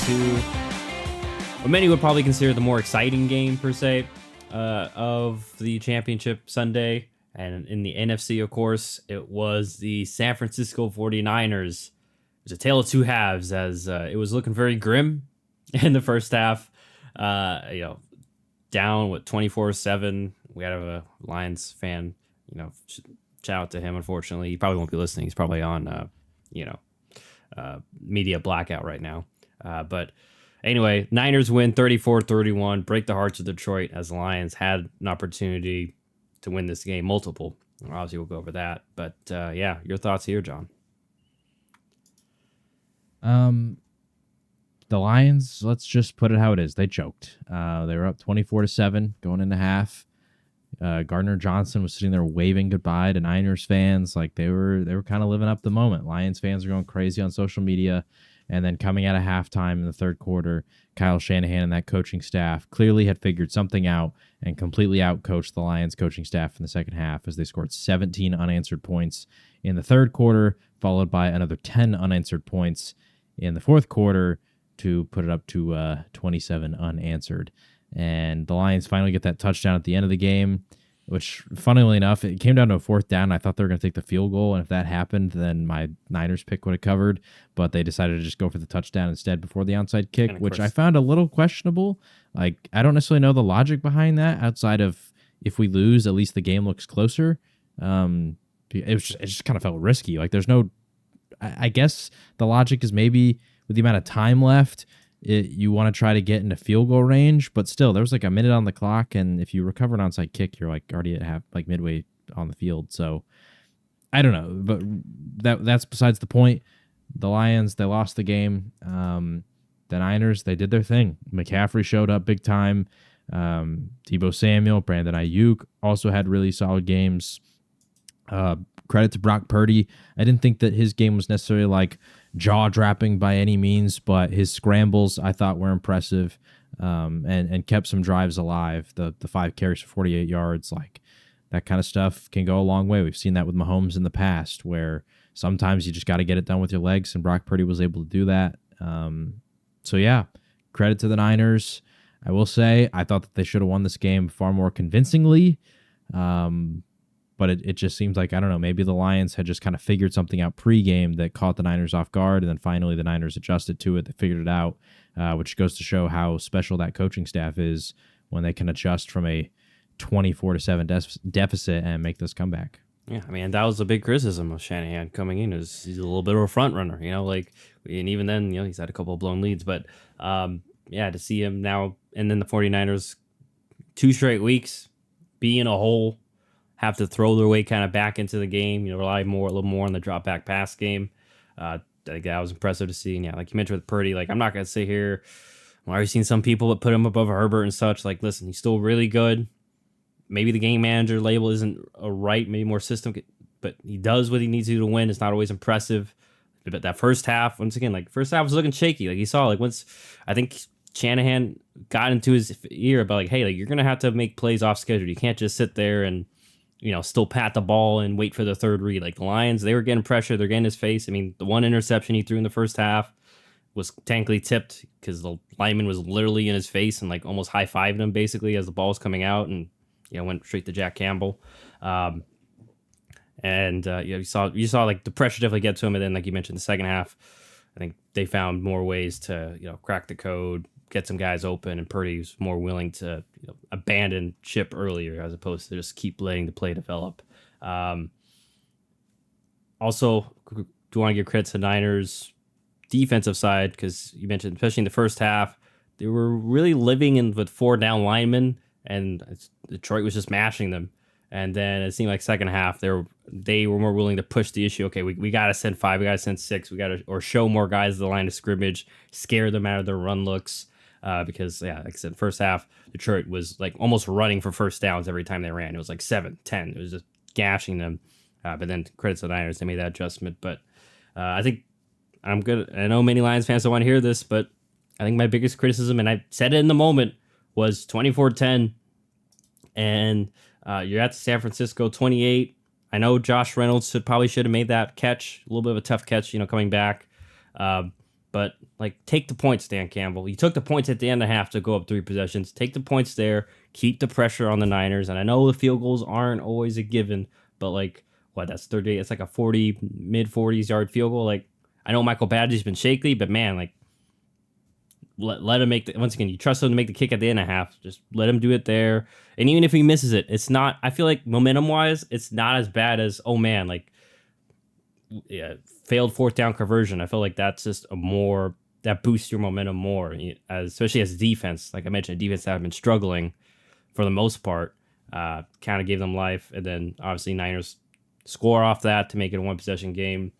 to what many would probably consider the more exciting game, per se, of the championship Sunday. And in the NFC, of course, it was the San Francisco 49ers. It was a tale of two halves, as it was looking very grim in the first half. Down with 24-7. We had a Lions fan, shout out to him. Unfortunately, he probably won't be listening. He's probably on, media blackout right now. But anyway, Niners win 34-31, break the hearts of Detroit, as the Lions had an opportunity to win this game, multiple. Obviously, we'll go over that. But your thoughts here, John? The Lions, let's just put it how it is. They choked. They were up 24-7 going into half. Gardner Johnson was sitting there waving goodbye to Niners fans, like they were kind of living up the moment. Lions fans are going crazy on social media. And then coming out of halftime in the third quarter, Kyle Shanahan and that coaching staff clearly had figured something out and completely outcoached the Lions coaching staff in the second half, as they scored 17 unanswered points in the third quarter, followed by another 10 unanswered points in the fourth quarter to put it up to 27 unanswered. And the Lions finally get that touchdown at the end of the game, which, funnily enough, it came down to a fourth down. I thought they were going to take the field goal, and if that happened, then my Niners pick would have covered. But they decided to just go for the touchdown instead before the onside kick, which I found a little questionable. Like, I don't necessarily know the logic behind that, outside of if we lose, at least the game looks closer. It just kind of felt risky. Like, there's no... I guess the logic is maybe with the amount of time left, you want to try to get into field goal range, but still, there was like a minute on the clock, and if you recover an onside kick, you're like already at midway on the field. So I don't know, but that's besides the point. The Lions, they lost the game. The Niners, they did their thing. McCaffrey showed up big time. Deebo Samuel, Brandon Ayuk also had really solid games. Credit to Brock Purdy. I didn't think that his game was necessarily like jaw-dropping by any means, but his scrambles I thought were impressive, and kept some drives alive. The 5 carries for 48 yards, like that kind of stuff can go a long way. We've seen that with Mahomes in the past, where sometimes you just got to get it done with your legs, and Brock Purdy was able to do that. Credit to the Niners. I will say I thought that they should have won this game far more convincingly. But it just seems like, I don't know, maybe the Lions had just kind of figured something out pregame that caught the Niners off guard, and then finally the Niners adjusted to it. They figured it out, which goes to show how special that coaching staff is when they can adjust from a 24-7 deficit and make this comeback. Yeah, I mean, that was a big criticism of Shanahan coming in. He's a little bit of a front runner, and even then, he's had a couple of blown leads. But to see him now, and then the 49ers, 2 straight weeks, be in a hole, have to throw their way kind of back into the game, rely a little more on the drop back pass game. I think that was impressive to see. And like you mentioned with Purdy, like I'm not going to sit here. I've already seen some people that put him above Herbert and such. Like, listen, he's still really good. Maybe the game manager label isn't maybe more system, but he does what he needs to do to win. It's not always impressive. But that first half, once again, like first half was looking shaky. Like you saw, like once I think Shanahan got into his ear about like, hey, like you're going to have to make plays off schedule. You can't just sit there and still pat the ball and wait for the third read. Like the Lions, they were getting pressure. They're getting his face. I mean, the one interception he threw in the first half was technically tipped because the lineman was literally in his face and like almost high-fived him basically as the ball was coming out, and went straight to Jack Campbell. You saw like the pressure definitely get to him, and then like you mentioned, the second half, I think they found more ways to crack the code, get some guys open, and Purdy was more willing to abandon ship earlier as opposed to just keep letting the play develop. Also, do want to give credit to the Niners defensive side, because you mentioned, especially in the first half, they were really living with 4 down linemen, and Detroit was just mashing them. And then it seemed like second half they were more willing to push the issue. Okay, we got to send 5, we got to send 6, or show more guys the line of scrimmage, scare them out of their run looks. Because, like I said, first half, Detroit was like almost running for first downs every time they ran. It was like 7, 10. It was just gashing them. But then credit to the Niners, they made that adjustment. But I think I'm good. I know many Lions fans don't want to hear this, but I think my biggest criticism, and I said it in the moment, was 24-10. And you're at San Francisco 28. I know Josh Reynolds should have made that catch. A little bit of a tough catch, coming back. But like, take the points, Dan Campbell. You took the points at the end of half to go up 3 possessions. Take the points there. Keep the pressure on the Niners. And I know the field goals aren't always a given, but like, what, that's 38. It's like a 40, mid 40s yard field goal. Like, I know Michael Badgey's been shaky, but man, like, let him make the, once again, you trust him to make the kick at the end of half. Just let him do it there. And even if he misses it, it's not, I feel like momentum wise, it's not as bad as, oh man, like, yeah, failed 4th down conversion. I feel like that's just a more, that boosts your momentum more, especially as defense. Like I mentioned, defense that have been struggling for the most part, kind of gave them life. And then obviously Niners score off that to make it a 1 possession game.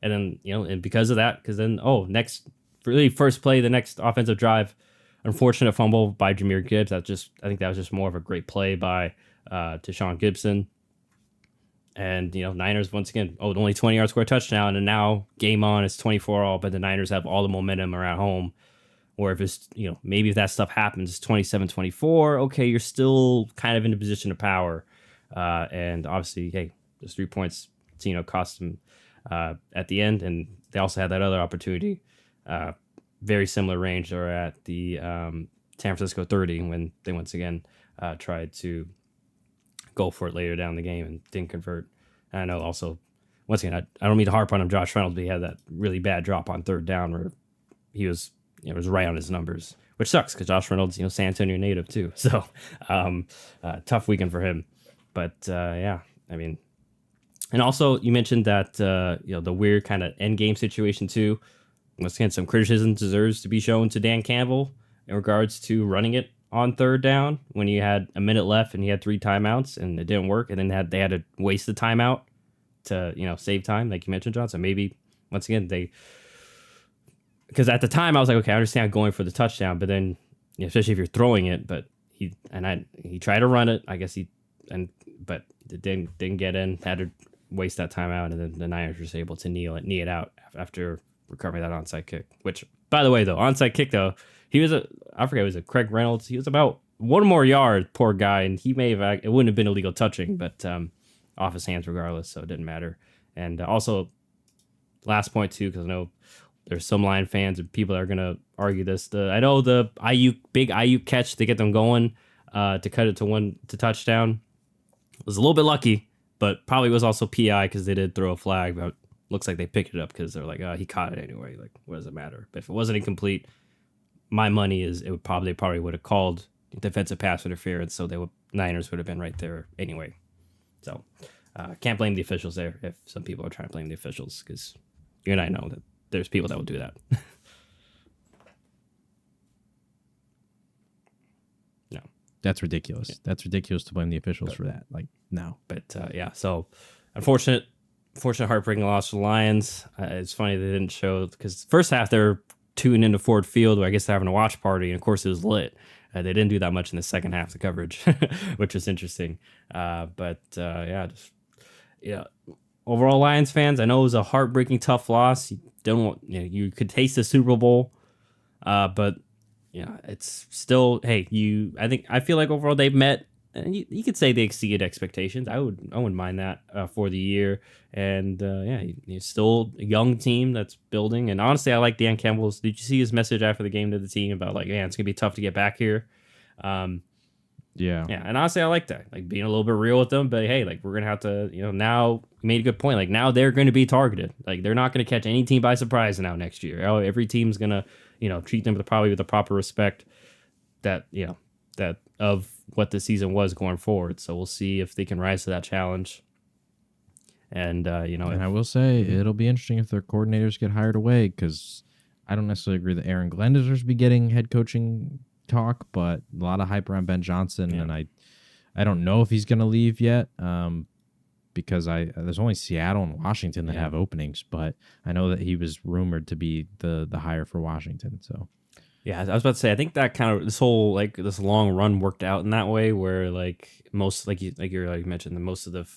And then, and because of that, because then, next, really first play, the next offensive drive, unfortunate fumble by Jahmyr Gibbs. I think that was just more of a great play by Tashawn Gibson. And, Niners, once again, only 20 yards, score a touchdown. And now game on, it's 24-all, but the Niners have all the momentum around home. Or if it's, maybe if that stuff happens, it's 27-24. Okay, you're still kind of in a position of power. And obviously, hey, those 3 points, cost them at the end. And they also had that other opportunity, very similar range, or at the San Francisco 30 when they once again tried to go for it later down the game and didn't convert. And I know also, once again, I don't mean to harp on him, Josh Reynolds, but he had that really bad drop on 3rd down where he was, it was right on his numbers, which sucks because Josh Reynolds, San Antonio native too. So tough weekend for him. But yeah, I mean, and also you mentioned that, the weird kind of end game situation too. Once again, some criticism deserves to be shown to Dan Campbell in regards to running it on 3rd down when you had a minute left and he had 3 timeouts and it didn't work. And then they had to waste the timeout to, save time, like you mentioned, John. So maybe, once again, because at the time I was like, okay, I understand going for the touchdown, but then, especially if you're throwing it, but he tried to run it. I guess but it didn't get in, had to waste that timeout. And then the Niners were able to knee it out after recovering that onside kick, which, by the way, though, onside kick, though, I forget, it was Craig Reynolds. He was about 1 more yard, poor guy, and he may have, it wouldn't have been illegal touching, but off his hands regardless, so it didn't matter. And also, last point too, because I know there's some Lion fans and people that are going to argue this. I know the big Ayuk catch to get them going, to cut it to touchdown, was a little bit lucky, but probably was also PI because they did throw a flag, but looks like they picked it up because they're like, he caught it anyway. Like, what does it matter? But if it wasn't incomplete, my money is they probably would have called defensive pass interference, so Niners would have been right there anyway. So can't blame the officials there if some people are trying to blame the officials, because you and I know that there's people that will do that. No, that's ridiculous. Yeah. That's ridiculous to blame the officials for that. Like, no. But yeah, so unfortunate, heartbreaking loss for the Lions. It's funny they didn't show, because first half they're tuning into Ford Field, where I guess they're having a watch party, and of course it was lit. They didn't do that much in the second half of the coverage, which was interesting. But overall, Lions fans, I know it was a heartbreaking, tough loss. You could taste the Super Bowl, but it's still, hey, I feel like overall they've met. And you could say they exceeded expectations. I wouldn't mind that for the year. And he's still a young team that's building. And honestly, I like Dan Campbell's. Did you see his message after the game to the team about like, man, it's gonna be tough to get back here? Yeah. And honestly, I like that, like being a little bit real with them. But hey, like we're gonna have to, now you made a good point. Like now they're going to be targeted. Like they're not going to catch any team by surprise now next year. Every team's gonna, treat them with the proper respect that that of what the season was going forward. So we'll see if they can rise to that challenge. And and I will say it'll be interesting if their coordinators get hired away, because I don't necessarily agree that Aaron Glenn deserves to be getting head coaching talk, but a lot of hype around Ben Johnson, and I don't know if he's going to leave yet, because there's only Seattle and Washington that have openings, but I know that he was rumored to be the hire for Washington. So. Yeah, I was about to say, I think that kind of this whole this long run worked out in that way, where most you mentioned, most of the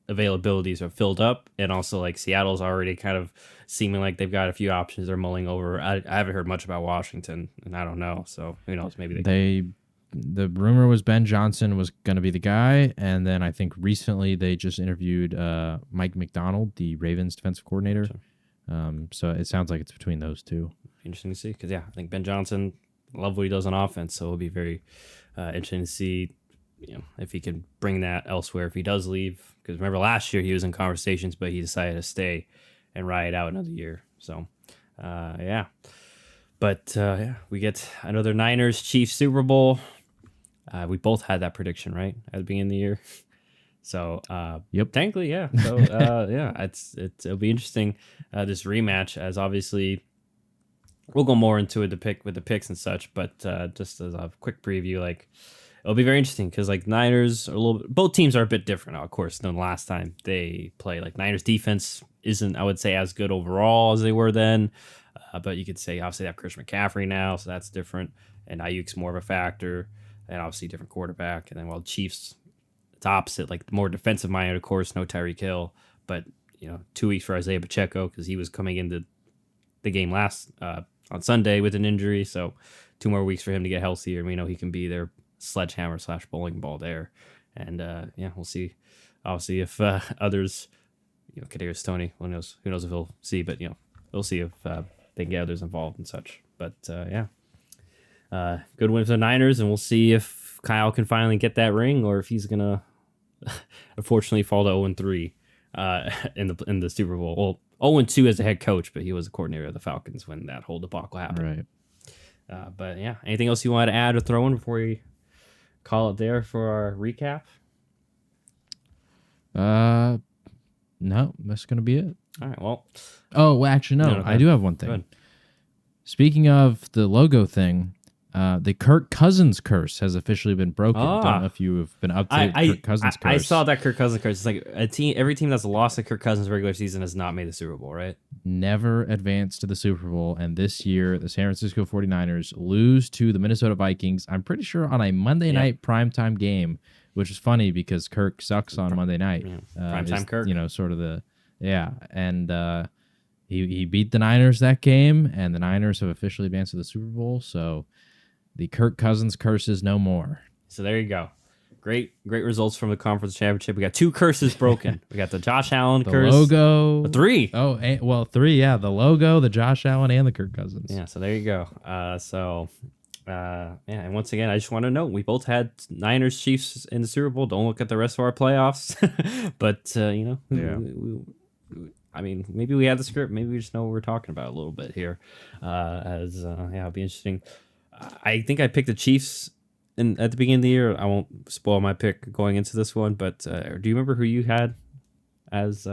availabilities are filled up, and also Seattle's already kind of seeming like they've got a few options they're mulling over. I haven't heard much about Washington, and I don't know, so who knows? Maybe the rumor was Ben Johnson was going to be the guy, and then I think recently they just interviewed Mike McDonald, the Ravens defensive coordinator. Sure. So it sounds like it's between those two. interesting to see because I think Ben Johnson love what he does on offense, so it'll be very interesting to see if he can bring that elsewhere if he does leave. Because remember last year he was in conversations, but he decided to stay and ride out another year. So yeah, but we get another Niners Chiefs Super Bowl. We both had that prediction right at the beginning of the year. So Yep. technically, yeah. So yeah, it'll be interesting this rematch as obviously we'll go more into it with the picks and such, but just as a quick preview, like it'll be very interesting because like Niners are both teams are a bit different, of course, than the last time they play. Like Niners defense isn't, I would say, as good overall as they were then, but you could say obviously they have Christian McCaffrey now, so that's different, and Ayuk's more of a factor, and obviously different quarterback, and then while Chiefs, it's opposite, like more defensive minded, of course, no Tyreek Hill, but 2 weeks for Isaiah Pacheco because he was coming into the game last on Sunday with an injury, so 2 more weeks for him to get healthier, and we know he can be their sledgehammer / bowling ball there, and we'll see. Obviously, if others, Kadarius Toney, who knows if he'll see, but we'll see if they can get others involved and such. But good win for the Niners, and we'll see if Kyle can finally get that ring or if he's gonna unfortunately fall to 0-3 in the Super Bowl. Well, 0-2 as a head coach, but he was a coordinator of the Falcons when that whole debacle happened. Right. But yeah, anything else you wanted to add or throw in before we call it there for our recap? No, that's gonna be it. All right. Well. Oh, well, actually, no. I do have one thing. Speaking of the logo thing, the Kirk Cousins curse has officially been broken. Don't know if you have been up to Kirk Cousins curse. I saw that Kirk Cousins curse. It's like every team that's lost to Kirk Cousins regular season has not made the Super Bowl, right? Never advanced to the Super Bowl, and this year the San Francisco 49ers lose to the Minnesota Vikings. I'm pretty sure on a Monday night primetime game, which is funny because Kirk sucks on Monday night. Primetime Kirk. Sort of and he beat the Niners that game, and the Niners have officially advanced to the Super Bowl. So the Kirk Cousins curse is no more. So there you go. Great results from the conference championship. We got 2 curses broken. We got the Josh Allen curse. Logo. 3. Oh, 3. Yeah, the logo, the Josh Allen, and the Kirk Cousins. Yeah. So there you go. And once again, I just want to note we both had Niners Chiefs in the Super Bowl. Don't look at the rest of our playoffs, but I mean, maybe we had the script. Maybe we just know what we're talking about a little bit here. It'll be interesting. I think I picked the Chiefs at the beginning of the year. I won't spoil my pick going into this one, but do you remember who you had as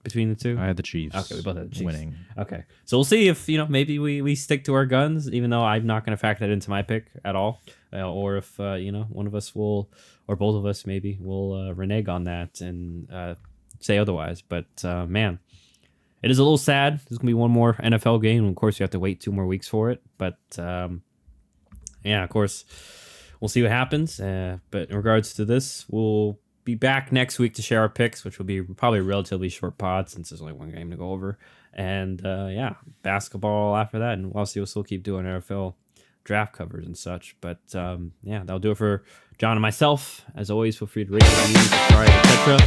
between the two? I had the Chiefs. Okay, we both had the Chiefs winning. Okay, so we'll see if maybe we stick to our guns, even though I'm not going to factor that into my pick at all, or if one of us will, or both of us maybe will renege on that and say otherwise. But man, it is a little sad. There's gonna be one more NFL game, and of course you have to wait 2 more weeks for it. But yeah, of course, we'll see what happens. But in regards to this, we'll be back next week to share our picks, which will be probably a relatively short pod since there's only one game to go over. And basketball after that. And we'll still keep doing NFL draft covers and such. But that'll do it for John and myself. As always, feel free to rate, review, subscribe, etc.